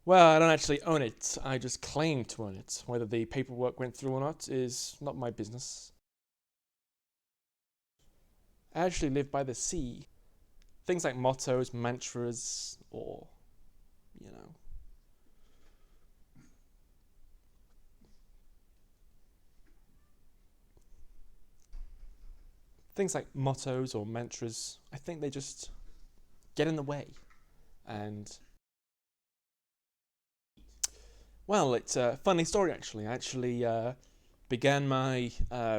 Well, I don't actually own it. I just claim to own it. Whether the paperwork went through or not is not my business. I actually live by the sea. Things like mottos, mantras, or, you know, things like mottos or mantras, I think they just get in the way. And, well, it's a funny story actually. I actually began my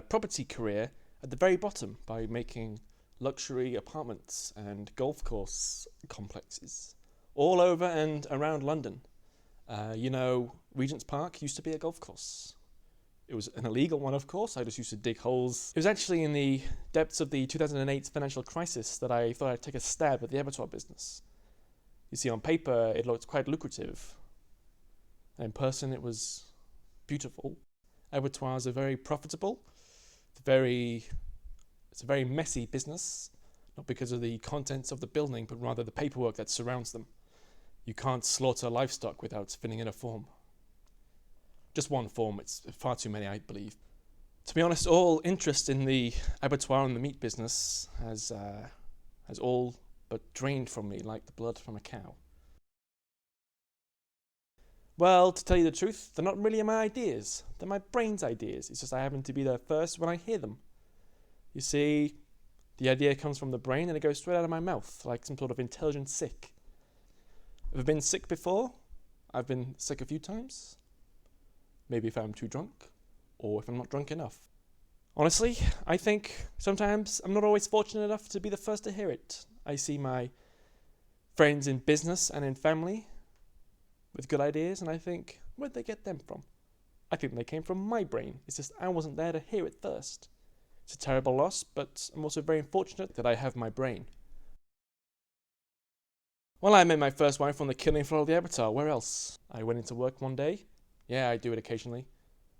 property career at the very bottom by making luxury apartments and golf course complexes all over and around London. Regent's Park used to be a golf course. It was an illegal one, of course. I just used to dig holes. It was actually in the depths of the 2008 financial crisis that I thought I'd take a stab at the abattoir business. You see, on paper, it looked quite lucrative. And in person, it was beautiful. Abattoirs are very profitable. It's a very messy business, not because of the contents of the building, but rather the paperwork that surrounds them. You can't slaughter livestock without filling in a form. Just one form, it's far too many, I believe. To be honest, all interest in the abattoir and the meat business has all but drained from me like the blood from a cow. Well, to tell you the truth, they're not really my ideas. They're my brain's ideas. It's just I happen to be there first when I hear them. You see, the idea comes from the brain and it goes straight out of my mouth, like some sort of intelligent sick. Have I been sick before? I've been sick a few times. Maybe if I'm too drunk, or if I'm not drunk enough. Honestly, I think sometimes I'm not always fortunate enough to be the first to hear it. I see my friends in business and in family with good ideas, and I think, where'd they get them from? I think they came from my brain. It's just I wasn't there to hear it first. It's a terrible loss, but I'm also very fortunate that I have my brain. Well, I met my first wife on the killing floor of the abattoir. Where else? I went into work one day. Yeah, I do it occasionally.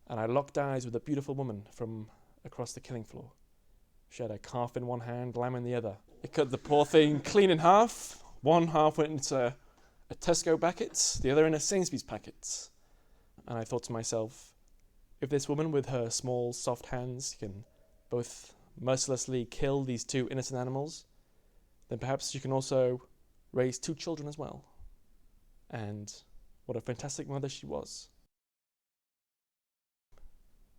And I locked eyes with a beautiful woman from across the killing floor. She had a calf in one hand, lamb in the other. It cut the poor thing clean in half. One half went into a Tesco packet, the other in a Sainsbury's packet. And I thought to myself, if this woman with her small, soft hands can both mercilessly kill these two innocent animals, then perhaps she can also raise two children as well. And what a fantastic mother she was.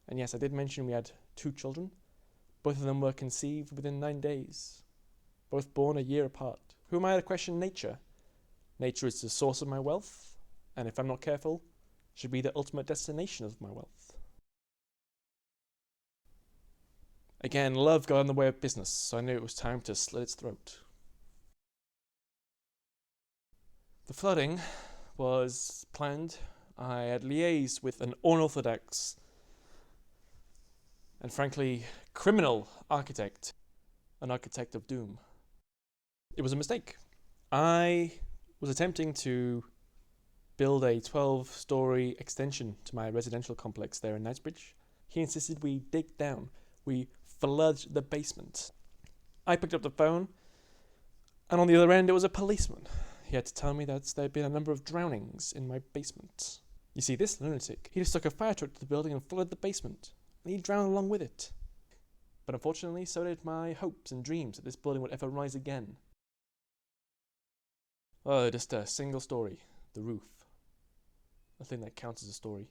And yes, I did mention we had two children. Both of them were conceived within 9 days, both born a year apart. Who am I to question nature? Nature is the source of my wealth, and if I'm not careful, should be the ultimate destination of my wealth. Again, love got in the way of business, so I knew it was time to slit its throat. The flooding was planned. I had liaised with an unorthodox and frankly criminal architect, an architect of doom. It was a mistake. I was attempting to build a 12-story extension to my residential complex there in Knightsbridge. He insisted we dig down, we flood the basement. I picked up the phone, and on the other end it was a policeman. He had to tell me that there had been a number of drownings in my basement. You see, this lunatic, he just took a fire truck to the building and flooded the basement, and he drowned along with it. But unfortunately, so did my hopes and dreams that this building would ever rise again. Oh, just a single story, the roof. A thing that counts as a story.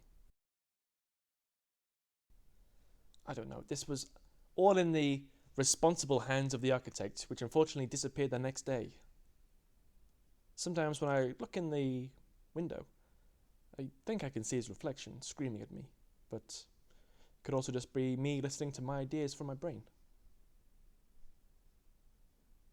I don't know, this was all in the responsible hands of the architect, which unfortunately disappeared the next day. Sometimes when I look in the window, I think I can see his reflection screaming at me, but it could also just be me listening to my ideas from my brain.